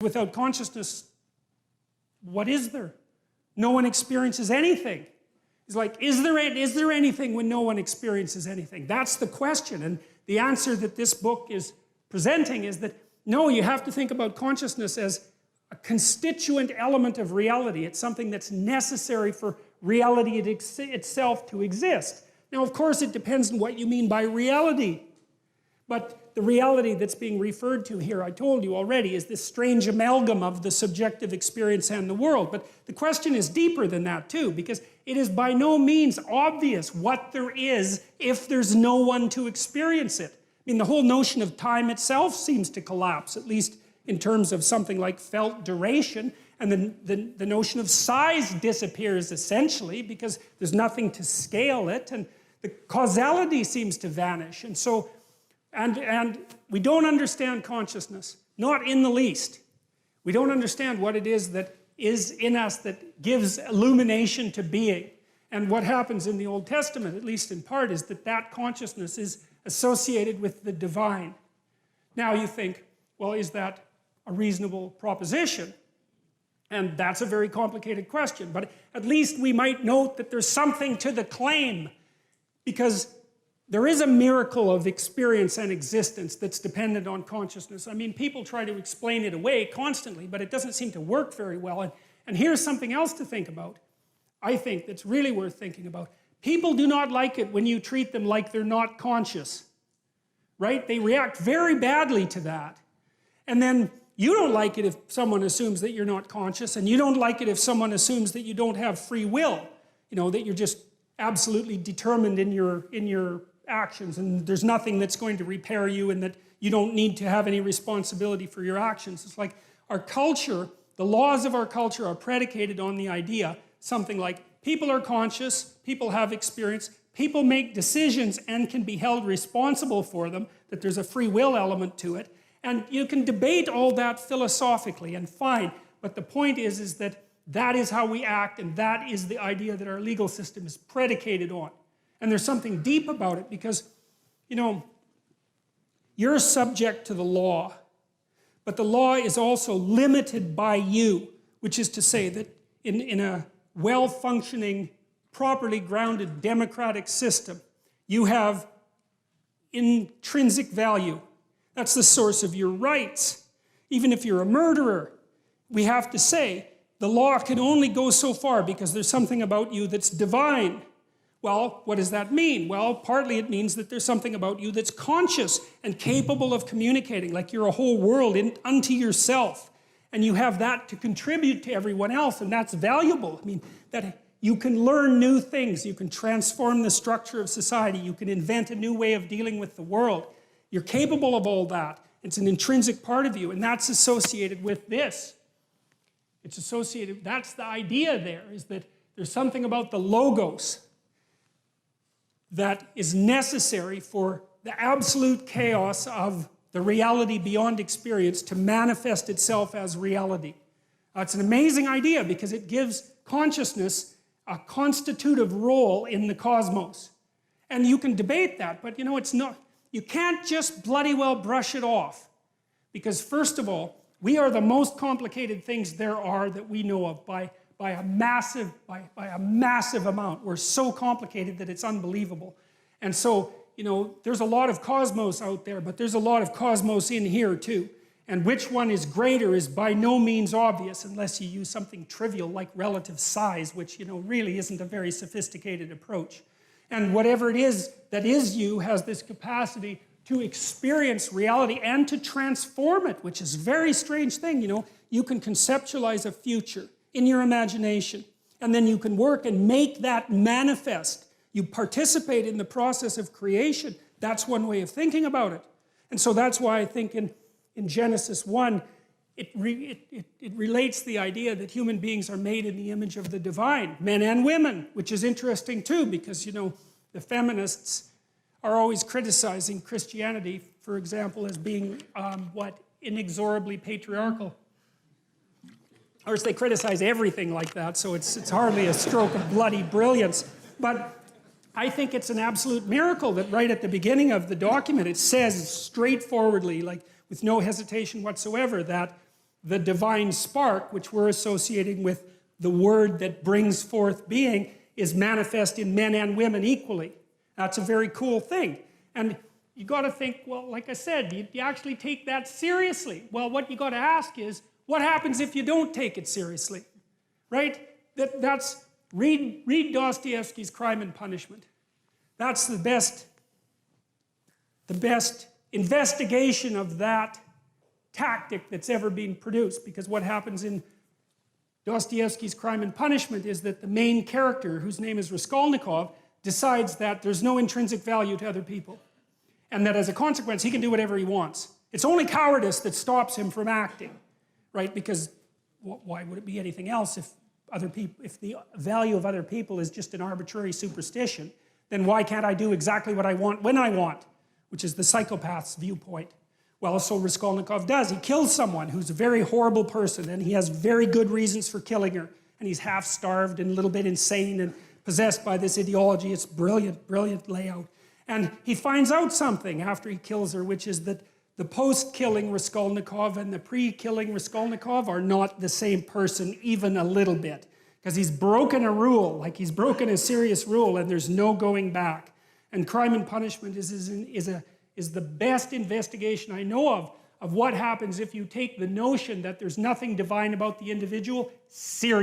Without consciousness, what is there? No one experiences anything. It's like, is there anything when no one experiences anything? That's the question. And the answer that this book is presenting is that, no, you have to think about consciousness as a constituent element of reality. It's something that's necessary for reality itself to exist. Now, of course, it depends on what you mean by reality. But the reality that's being referred to here, I told you already, is this strange amalgam of the subjective experience and the world. But the question is deeper than that too, because it is by no means obvious what there is if there's no one to experience it. I mean, the whole notion of time itself seems to collapse, at least in terms of something like felt duration. And then the notion of size disappears essentially because there's nothing to scale it, and the causality seems to vanish. And so, and we don't understand consciousness, not in the least. We don't understand what it is that is in us that gives illumination to being. And what happens in the Old Testament, at least in part, is that that consciousness is associated with the divine. Now you think, well, is that a reasonable proposition? And that's a very complicated question, but at least we might note that there's something to the claim, because there is a miracle of experience and existence that's dependent on consciousness. I mean, people try to explain it away constantly, but it doesn't seem to work very well. And here's something else to think about, I think, that's really worth thinking about. People do not like it when you treat them like they're not conscious, right? They react very badly to that. And then you don't like it if someone assumes that you're not conscious, and you don't like it if someone assumes that you don't have free will, you know, that you're just absolutely determined in your actions, and there's nothing that's going to repair you, and that you don't need to have any responsibility for your actions. It's like our culture, the laws of our culture are predicated on the idea, something like people are conscious, people have experience, people make decisions and can be held responsible for them, that there's a free will element to it. And you can debate all that philosophically, and fine, but the point is that that is how we act, and that is the idea that our legal system is predicated on. And there's something deep about it because, you know, you're subject to the law, but the law is also limited by you, which is to say that in a well-functioning, properly grounded democratic system, you have intrinsic value. That's the source of your rights. Even if you're a murderer, we have to say, the law can only go so far because there's something about you that's divine. Well, what does that mean? Well, partly it means that there's something about you that's conscious and capable of communicating, like you're a whole world unto yourself. And you have that to contribute to everyone else, and that's valuable. I mean, that you can learn new things, you can transform the structure of society, you can invent a new way of dealing with the world. You're capable of all that. It's an intrinsic part of you, and that's associated with this. It's associated, that's the idea there, is that there's something about the logos that is necessary for the absolute chaos of the reality beyond experience to manifest itself as reality. It's an amazing idea because it gives consciousness a constitutive role in the cosmos. And you can debate that, but you know, it's not, you can't just bloody well brush it off. Because first of all, we are the most complicated things there are that we know of by a massive amount. We're so complicated that it's unbelievable. And so, you know, there's a lot of cosmos out there, but there's a lot of cosmos in here too. And which one is greater is by no means obvious unless you use something trivial like relative size, which, you know, really isn't a very sophisticated approach. And whatever it is that is you has this capacity to experience reality and to transform it, which is a very strange thing, you know. You can conceptualize a future in your imagination, and then you can work and make that manifest. You participate in the process of creation. That's one way of thinking about it. And so that's why I think in Genesis 1, it relates the idea that human beings are made in the image of the divine, men and women, which is interesting too, because, you know, the feminists are always criticizing Christianity, for example, as being, inexorably patriarchal. Of course, they criticize everything like that, so it's hardly a stroke of bloody brilliance. But I think it's an absolute miracle that right at the beginning of the document, it says straightforwardly, like with no hesitation whatsoever, that the divine spark, which we're associating with the word that brings forth being, is manifest in men and women equally. That's a very cool thing. And you got to think, well, like I said, do you actually take that seriously? Well, what you got to ask is, what happens if you don't take it seriously? Right? Read Dostoevsky's Crime and Punishment. That's the best investigation of that tactic that's ever been produced. Because what happens in Dostoevsky's Crime and Punishment is that the main character, whose name is Raskolnikov, decides that there's no intrinsic value to other people. And that as a consequence, he can do whatever he wants. It's only cowardice that stops him from acting, right? Because why would it be anything else if the value of other people is just an arbitrary superstition? Then why can't I do exactly what I want when I want? Which is the psychopath's viewpoint. Well, so Raskolnikov does. He kills someone who's a very horrible person, and he has very good reasons for killing her. And he's half-starved and a little bit insane and possessed by this ideology. It's brilliant, brilliant layout. And he finds out something after he kills her, which is that the post-killing Raskolnikov and the pre-killing Raskolnikov are not the same person even a little bit. Because he's broken a rule, like he's broken a serious rule, and there's no going back. And Crime and Punishment is the best investigation I know of what happens if you take the notion that there's nothing divine about the individual seriously.